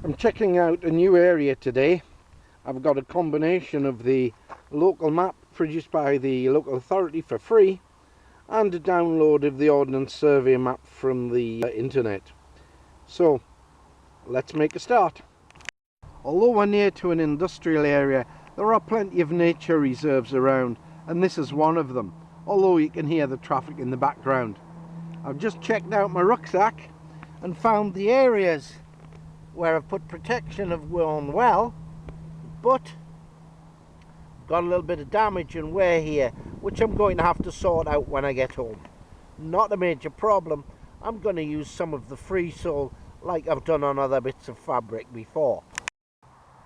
I'm checking out a new area today. I've got a combination of the local map produced by the local authority for free and a download of the Ordnance Survey map from the internet. So let's make a start. Although we're near to an industrial area, there are plenty of nature reserves around, and this is one of them, although you can hear the traffic in the background. I've just checked out my rucksack and found the areas where I've put protection have worn well, but got a little bit of damage and wear here, which I'm going to have to sort out when I get home. Not a major problem. I'm going to use some of the free sole like I've done on other bits of fabric before.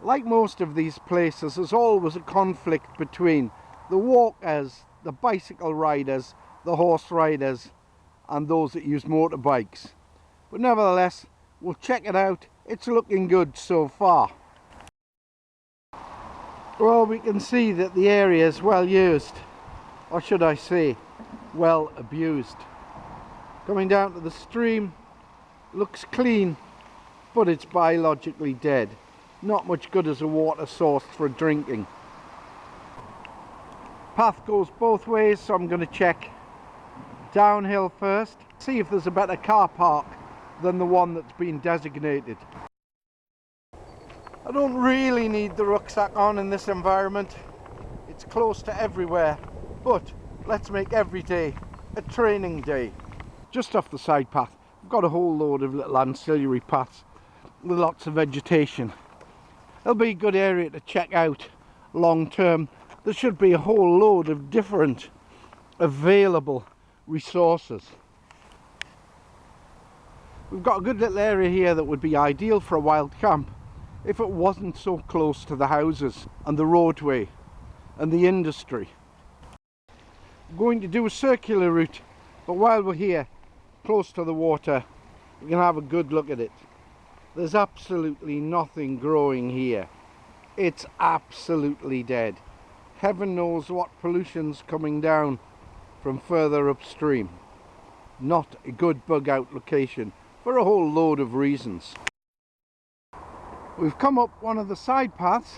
Like most of these places, there's always a conflict between the walkers, the bicycle riders, the horse riders and those that use motorbikes. But nevertheless, we'll check it out. It's looking good so far. Well, we can see that the area is well used, or should I say, well abused. Coming down to the stream, looks clean, but it's biologically dead. Not much good as a water source for drinking. Path goes both ways, so I'm going to check downhill first, see if there's a better car park than the one that's been designated. I don't really need the rucksack on in this environment. It's close to everywhere, but let's make every day a training day. Just off the side path, I've got a whole load of little ancillary paths with lots of vegetation. It'll be a good area to check out long term. There should be a whole load of different available resources. We've got a good little area here that would be ideal for a wild camp if it wasn't so close to the houses and the roadway and the industry. I'm going to do a circular route, but while we're here close to the water, we can have a good look at it. There's absolutely nothing growing here. It's absolutely dead. Heaven knows what pollution's coming down from further upstream. Not a good bug out location for a whole load of reasons. We've come up one of the side paths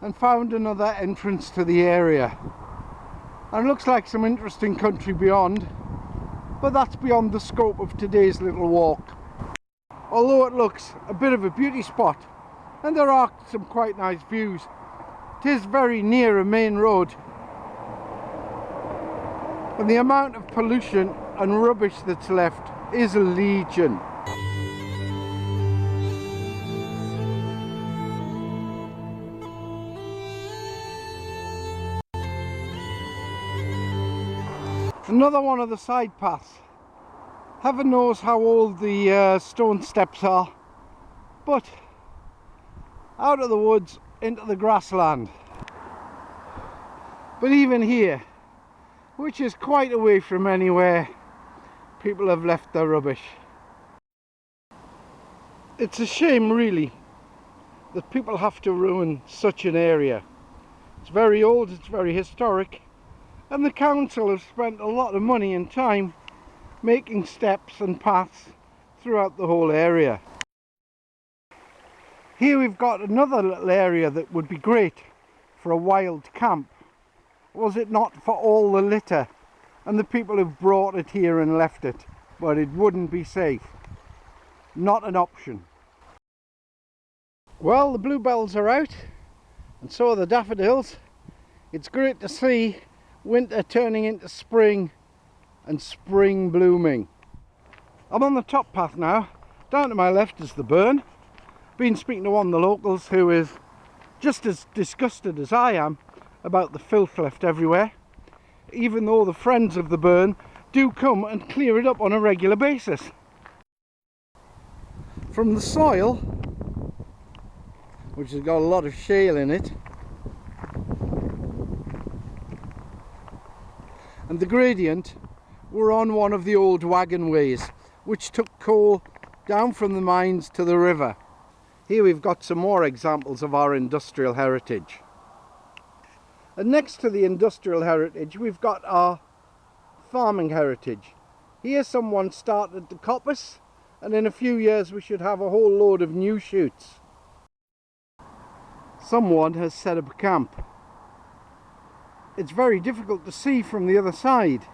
and found another entrance to the area. And it looks like some interesting country beyond, but that's beyond the scope of today's little walk. Although it looks a bit of a beauty spot and there are some quite nice views, it is very near a main road, and the amount of pollution and rubbish that's left is legion. Another one of the side paths. Heaven knows how old the stone steps are, but out of the woods into the grassland. But even here, which is quite away from anywhere people have left their rubbish. It's a shame really that people have to ruin such an area. It's very old, it's very historic, and the council have spent a lot of money and time making steps and paths throughout the whole area. Here we've got another little area that would be great for a wild camp, was it not for all the litter and the people who've brought it here and left it. But it wouldn't be safe. Not an option. Well, the bluebells are out and so are the daffodils. It's great to see winter turning into spring and spring blooming. I'm on the top path now. Down to my left is the burn. Been speaking to one of the locals who is just as disgusted as I am about the filth left everywhere, even though the friends of the burn do come and clear it up on a regular basis. From the soil, which has got a lot of shale in it, and the gradient, we're on one of the old wagon ways which took coal down from the mines to the river. Here we've got some more examples of our industrial heritage. And next to the industrial heritage we've got our farming heritage. Here someone started the coppice and in a few years we should have a whole load of new shoots. Someone has set up a camp. It's very difficult to see from the other side.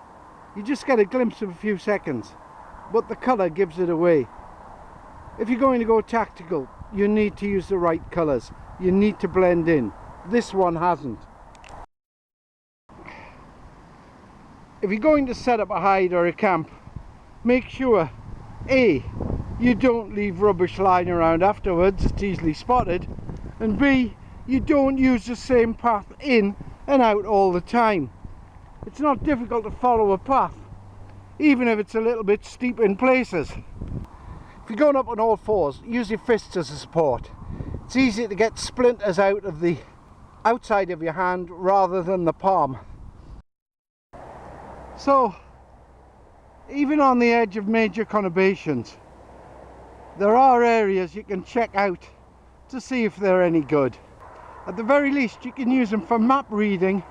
You just get a glimpse of a few seconds, but the colour gives it away. If you're going to go tactical, you need to use the right colours. You need to blend in. This one hasn't. If you're going to set up a hide or a camp, make sure A, you don't leave rubbish lying around afterwards, it's easily spotted, and B, you don't use the same path in and out all the time. It's not difficult to follow a path, even if it's a little bit steep in places. If you're going up on all fours, use your fists as a support. It's easy to get splinters out of the outside of your hand rather than the palm. So, even on the edge of major conurbations, there are areas you can check out to see if they're any good. At the very least, you can use them for map reading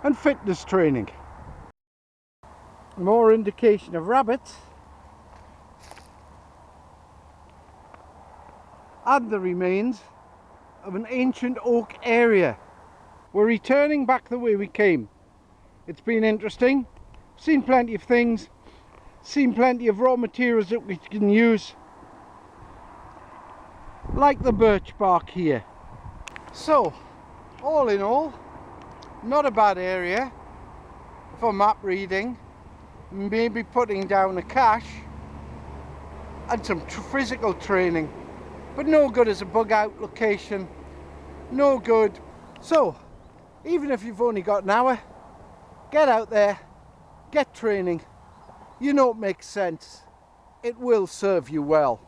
and fitness training. More indication of rabbits and the remains of an ancient oak area. We're returning back the way we came. It's been interesting, seen plenty of things, seen plenty of raw materials that we can use, like the birch bark here. So, all in all, not a bad area for map reading, maybe putting down a cache and some physical training, but no good as a bug out location, no good. So, even if you've only got an hour, get out there, get training. You know it makes sense. It will serve you well.